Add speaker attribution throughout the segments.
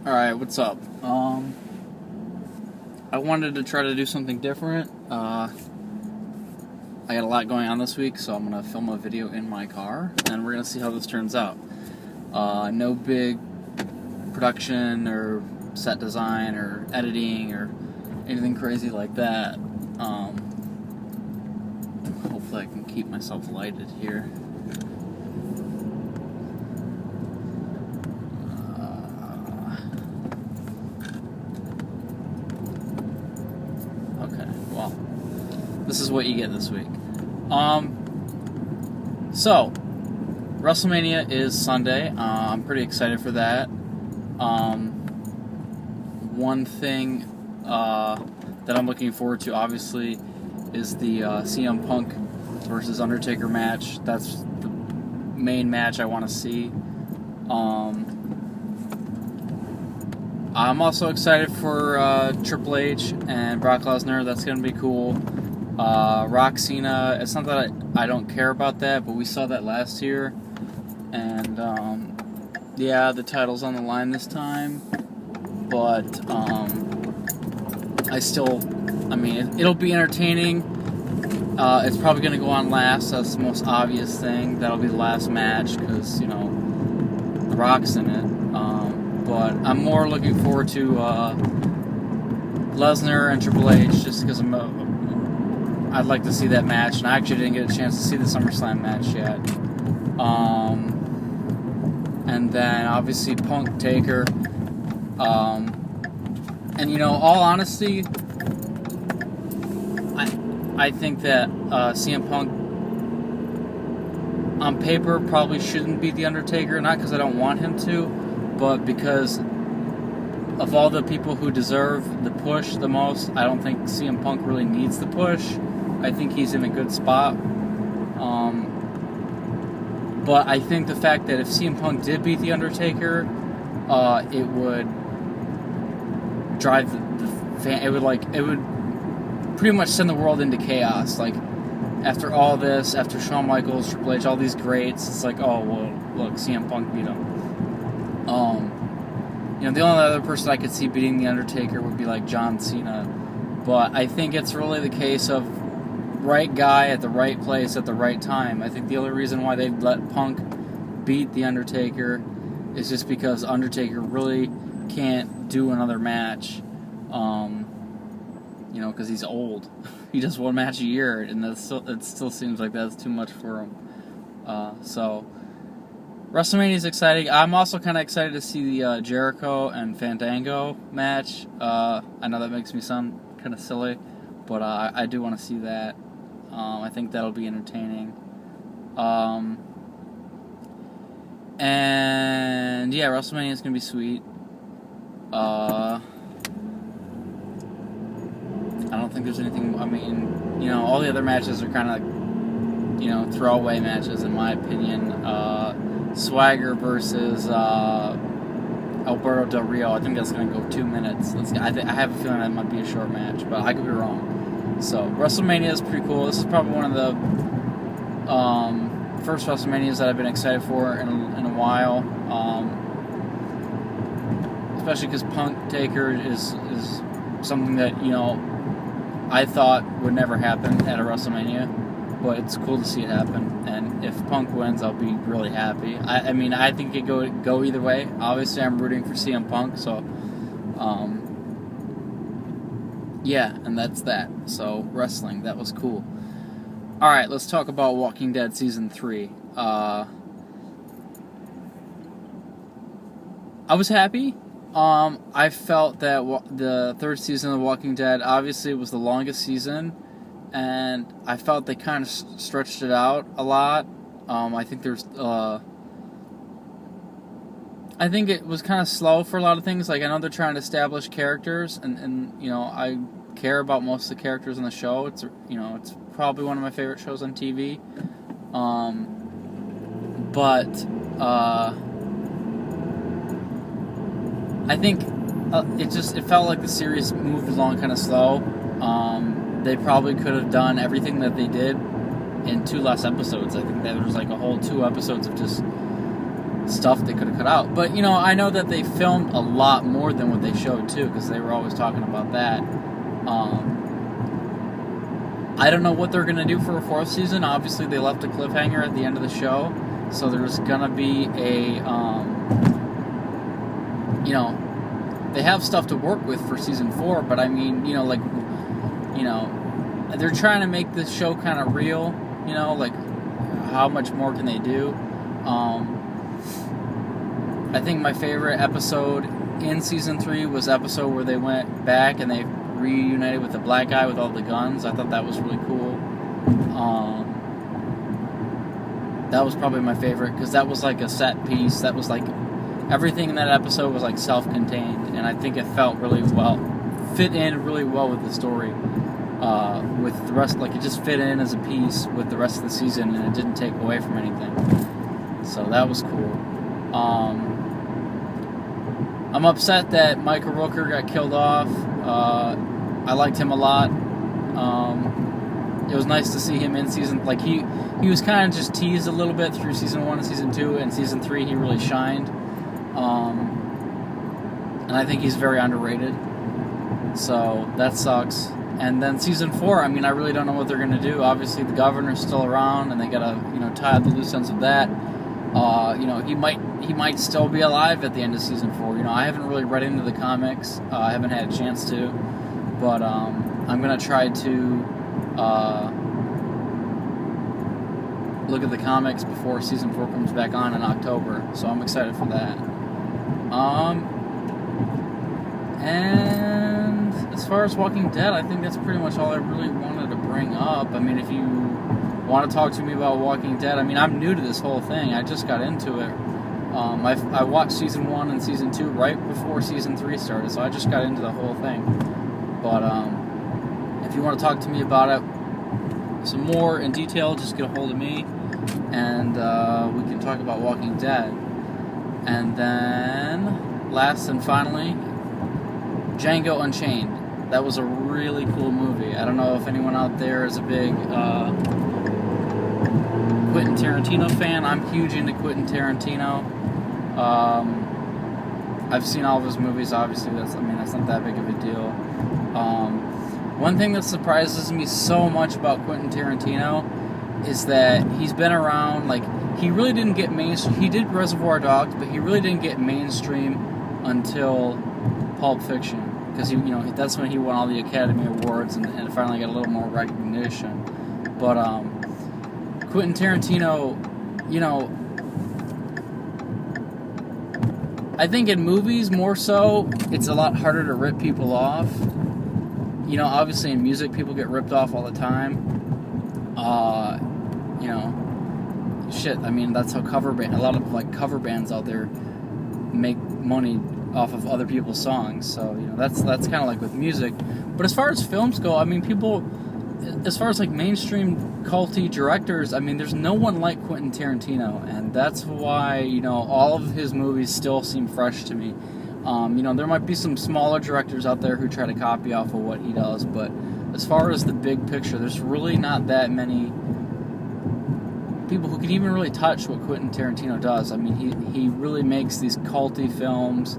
Speaker 1: Alright, what's up? I wanted to try to do something different. I got a lot going on this week, so I'm going to film a video in my car, and we're going to see how this turns out. No big production or set design or editing or anything crazy like that. Hopefully I can keep myself lighted here. This is what you get this week. So, WrestleMania is Sunday. I'm pretty excited for that. One thing that I'm looking forward to, obviously, is the CM Punk versus Undertaker match. That's the main match I want to see. I'm also excited for Triple H and Brock Lesnar. That's going to be cool. Rock Cena, it's not that I don't care about that, but we saw that last year, and yeah, the title's on the line this time, but it'll be entertaining. It's probably going to go on last. That's the most obvious thing. That'll be the last match because, The Rock's in it, but I'm more looking forward to Lesnar and Triple H just because I'd like to see that match, and I actually didn't get a chance to see the SummerSlam match yet. And then obviously Punk Taker. And all honesty, I think that CM Punk on paper probably shouldn't be the Undertaker, not because I don't want him to, but because of all the people who deserve the push the most, I don't think CM Punk really needs the push. I think he's in a good spot. But I think the fact that if CM Punk did beat The Undertaker, it would drive the fan. It would pretty much send the world into chaos. Like, after all this, after Shawn Michaels, Triple H, all these greats, it's like, oh, well, look, CM Punk beat him. The only other person I could see beating The Undertaker would be like John Cena. But I think it's really the case of right guy at the right place at the right time. I think the only reason why they let Punk beat The Undertaker is just because Undertaker really can't do another match. Because he's old. He does one match a year, and it still seems like that's too much for him. So, WrestleMania is exciting. I'm also kind of excited to see the Jericho and Fandango match. I know that makes me sound kind of silly, but I do want to see that. I think that'll be entertaining. And yeah, WrestleMania is going to be sweet. I don't think there's anything, all the other matches are kind of like, throwaway matches in my opinion. Swagger versus Alberto Del Rio, I think that's going to go 2 minutes. I have a feeling that might be a short match, but I could be wrong. So, WrestleMania is pretty cool. This is probably one of the first WrestleManias that I've been excited for in a while. Especially because Punk Taker is something that, I thought would never happen at a WrestleMania. But it's cool to see it happen. And if Punk wins, I'll be really happy. I think it could go either way. Obviously, I'm rooting for CM Punk, so... yeah, and that's that. So, wrestling, that was cool. Alright, let's talk about Walking Dead Season 3. I was happy. I felt that the third season of Walking Dead, obviously, was the longest season, and I felt they kind of stretched it out a lot. I think I think it was kind of slow for a lot of things. Like, I know they're trying to establish characters, and I care about most of the characters on the show. It's it's probably one of my favorite shows on TV. But I think it felt like the series moved along kind of slow. They probably could have done everything that they did in 2 less episodes. I think there was like a whole 2 episodes of just stuff they could have cut out. But, you know, I know that they filmed a lot more than what they showed, too, because they were always talking about that. I don't know what they're going to do for a 4th season. Obviously, they left a cliffhanger at the end of the show, so there's going to be a, you know, they have stuff to work with for season 4, but I mean, you know, like, you know, they're trying to make this show kind of real, you know, like, how much more can they do? I think my favorite episode in season 3 was the episode where they went back and they reunited with the black guy with all the guns. I thought that was really cool. That was probably my favorite, because that was like a set piece. That was like, everything in that episode was like self-contained, and I think it felt really well, fit in really well with the story. With the rest, like, it just fit in as a piece with the rest of the season, and it didn't take away from anything. So that was cool. I'm upset that Michael Rooker got killed off. I liked him a lot. It was nice to see him in season, like, he was kind of just teased a little bit through season 1 and season 2, and season 3 he really shined. And I think he's very underrated. So that sucks. And then season 4, I mean, I really don't know what they're going to do. Obviously, the governor's still around, and they got to, you know, tie up the loose ends of that. You know, he might still be alive at the end of season 4. You know, I haven't really read into the comics. I haven't had a chance to, but I'm going to try to look at the comics before season 4 comes back on in October. So I'm excited for that. And as far as Walking Dead, I think that's pretty much all I really wanted to bring up. I mean, if you want to talk to me about Walking Dead, I mean, I'm new to this whole thing. I just got into it. I watched season 1 and season 2 right before season 3 started, so I just got into the whole thing. But if you want to talk to me about it some more in detail, just get a hold of me, and we can talk about Walking Dead. And then, last and finally, Django Unchained. That was a really cool movie. I don't know if anyone out there is a big Quentin Tarantino fan. I'm huge into Quentin Tarantino. I've seen all of his movies, obviously. That's not that big of a deal. One thing that surprises me so much about Quentin Tarantino is that he's been around, like, he really didn't get mainstream. He did Reservoir Dogs, but he really didn't get mainstream until Pulp Fiction, because that's when he won all the Academy Awards and finally got a little more recognition. But Quentin Tarantino, you know, I think in movies more so, it's a lot harder to rip people off. You know, obviously in music people get ripped off all the time. You know, shit. I mean, that's how a lot of like cover bands out there make money off of other people's songs. So, you know, that's kind of like with music. But as far as films go, I mean, people, as far as like mainstream culty directors, I mean, there's no one like Quentin Tarantino, and that's why, you know, all of his movies still seem fresh to me. You know, there might be some smaller directors out there who try to copy off of what he does, but as far as the big picture, there's really not that many people who can even really touch what Quentin Tarantino does. I mean, he really makes these culty films.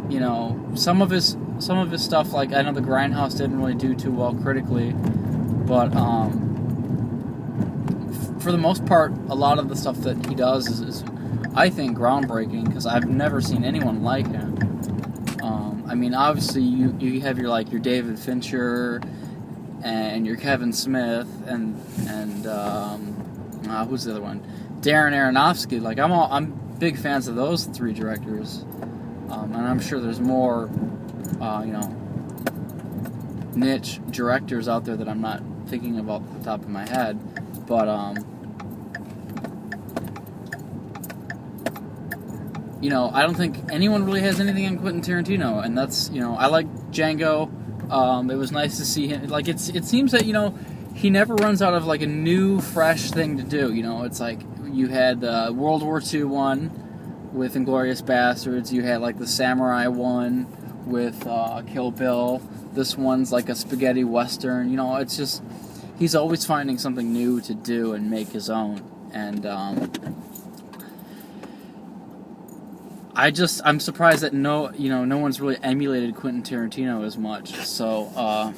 Speaker 1: You know, some of his stuff, like, I know The Grindhouse didn't really do too well critically, but for the most part, a lot of the stuff that he does is I think, groundbreaking, because I've never seen anyone like him. I mean, obviously, you have your David Fincher and your Kevin Smith and who's the other one? Darren Aronofsky. Like, I'm big fans of those 3 directors, and I'm sure there's more, you know, niche directors out there that I'm not thinking about at the top of my head, but you know, I don't think anyone really has anything on Quentin Tarantino, and that's, you know, I like Django. It was nice to see him. Like, it seems that, you know, he never runs out of, like, a new, fresh thing to do. You know, it's like you had the World War II one with Inglourious Bastards. You had, like, the Samurai one with Kill Bill. This one's like a spaghetti western. You know, it's just, he's always finding something new to do and make his own. And I'm surprised that no one's really emulated Quentin Tarantino as much. So, I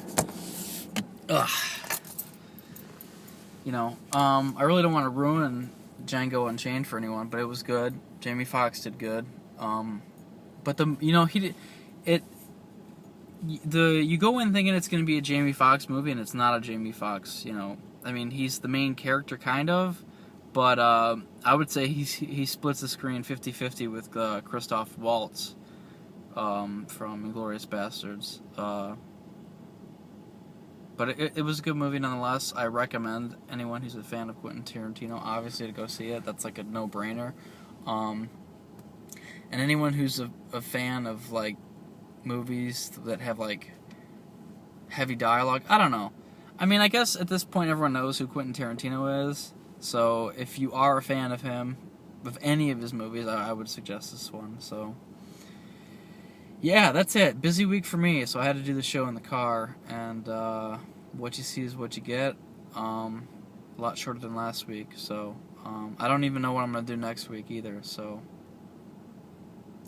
Speaker 1: really don't want to ruin Django Unchained for anyone, but it was good. Jamie Foxx did good. But you go in thinking it's going to be a Jamie Foxx movie, and it's not a Jamie Foxx. I mean, he's the main character, kind of, but I would say he splits the screen 50-50 with Christoph Waltz from Inglourious Bastards. But it was a good movie nonetheless. I recommend anyone who's a fan of Quentin Tarantino, obviously, to go see it. That's like a no-brainer. And anyone who's a fan of like movies that have like heavy dialogue, I don't know. I mean, I guess at this point everyone knows who Quentin Tarantino is. So if you are a fan of him, of any of his movies, I would suggest this one. So yeah, that's it. Busy week for me, so I had to do the show in the car, and what you see is what you get. A lot shorter than last week, so I don't even know what I'm going to do next week either, so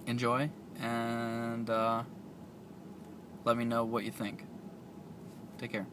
Speaker 1: enjoy, and let me know what you think. Take care.